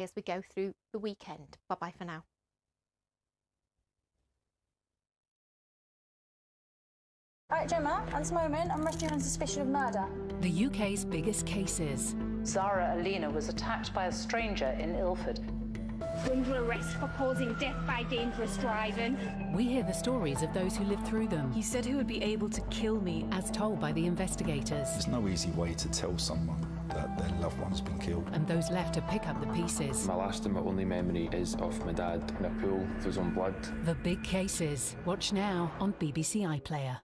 as we go through the weekend. Bye-bye for now. All right, Gemma, at this moment, I'm arresting you on suspicion of murder. The UK's biggest cases. Zara Alina was attacked by a stranger in Ilford. Under arrest for causing death by dangerous driving. We hear the stories of those who lived through them. He said he would be able to kill me. As told by the investigators. There's no easy way to tell someone that their loved one's been killed. And those left to pick up the pieces. My last and my only memory is of my dad in a pool with his own blood. The big cases. Watch now on BBC iPlayer.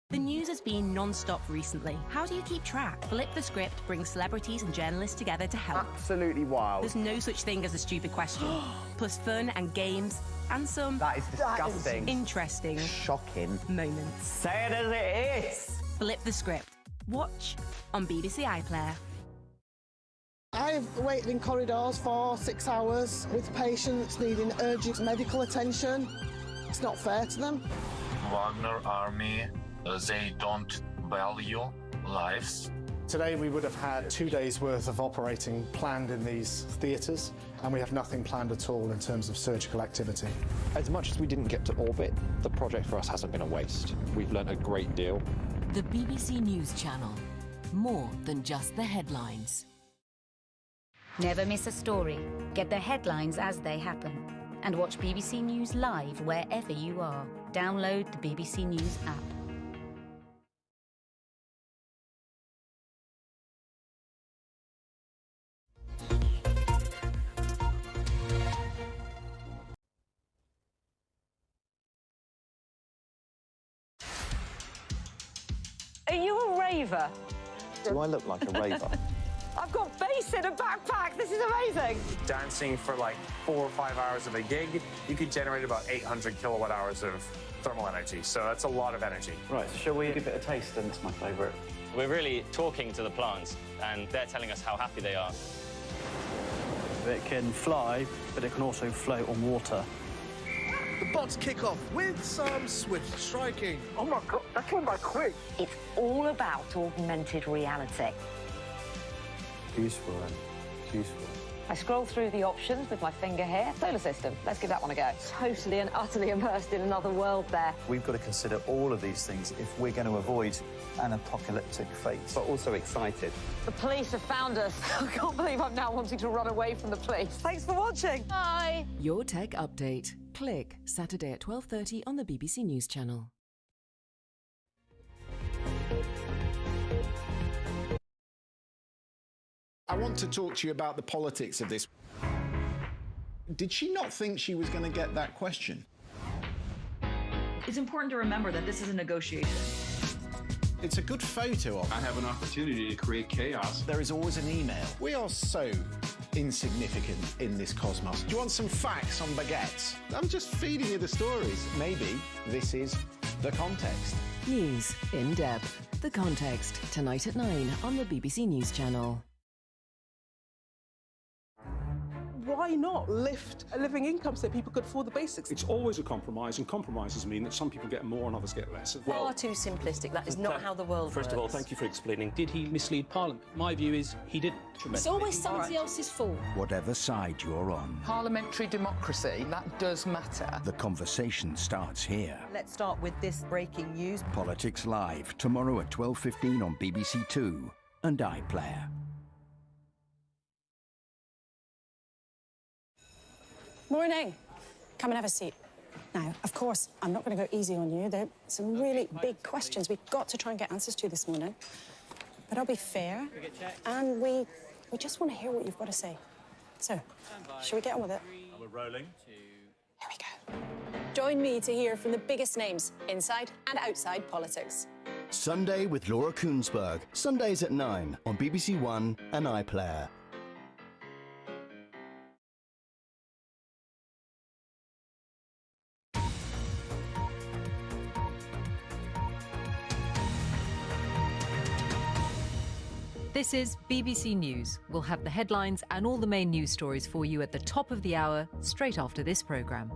The news has been non-stop recently. How do you keep track? Flip the Script brings celebrities and journalists together to help. Absolutely wild. There's no such thing as a stupid question. Plus fun and games and some... That is disgusting. Interesting. Shocking. Moments. Say it as it is. Flip the Script. Watch on BBC iPlayer. I've waited in corridors for 6 hours with patients needing urgent medical attention. It's not fair to them. Wagner Army, they don't value lives. Today we would have had 2 days worth of operating planned in these theatres, and we have nothing planned at all in terms of surgical activity. As much as we didn't get to orbit, the project for us hasn't been a waste. We've learnt a great deal. The BBC News Channel. More than just the headlines. Never miss a story. Get the headlines as they happen. And watch BBC News live wherever you are. Download the BBC News app. Are you a raver? Do I look like a raver? I've got bass in a backpack. This is amazing. Dancing for like 4 or 5 hours of a gig, you could generate about 800 kilowatt hours of thermal energy. So that's a lot of energy. Right, so shall we give it a taste? And it's my favourite. We're really talking to the plants, and they're telling us how happy they are. It can fly, but it can also float on water. The bots kick off with some swift striking. Oh my God, that came by quick. It's all about augmented reality. Useful, then. Useful. I scroll through the options with my finger here. Solar system, let's give that one a go. Totally and utterly immersed in another world there. We've got to consider all of these things if we're going to avoid an apocalyptic fate. But also excited. The police have found us. I can't believe I'm now wanting to run away from the police. Thanks for watching. Bye. Your Tech Update. Click Saturday at 12:30 on the BBC News Channel. I want to talk to you about the politics of this. Did she not think she was going to get that question? It's important to remember that this is a negotiation. It's a good photo of. I have an opportunity to create chaos. There is always an email. We are so insignificant in this cosmos. Do you want some facts on baguettes? I'm just feeding you the stories. Maybe this is the context. News in depth. The Context, tonight at 9 on the BBC News Channel. Why not lift a living income so people could afford the basics? It's always a compromise, and compromises mean that some people get more and others get less. Far too simplistic. That is not how the world works. First of all, thank you for explaining. Did he mislead Parliament? My view is he didn't. It's always somebody else's fault. Whatever side you're on. Parliamentary democracy, that does matter. The conversation starts here. Let's start with this breaking news. Politics Live, tomorrow at 12:15 on BBC Two and iPlayer. Morning. Come and have a seat. Now, of course, I'm not going to go easy on you. There are some really big questions we've got to try and get answers to this morning. But I'll be fair, and we just want to hear what you've got to say. So, shall we get on with it? We're rolling. Here we go. Join me to hear from the biggest names inside and outside politics. Sunday with Laura Koonsberg. Sundays at 9 on BBC One and iPlayer. This is BBC News. We'll have the headlines and all the main news stories for you at the top of the hour, straight after this programme.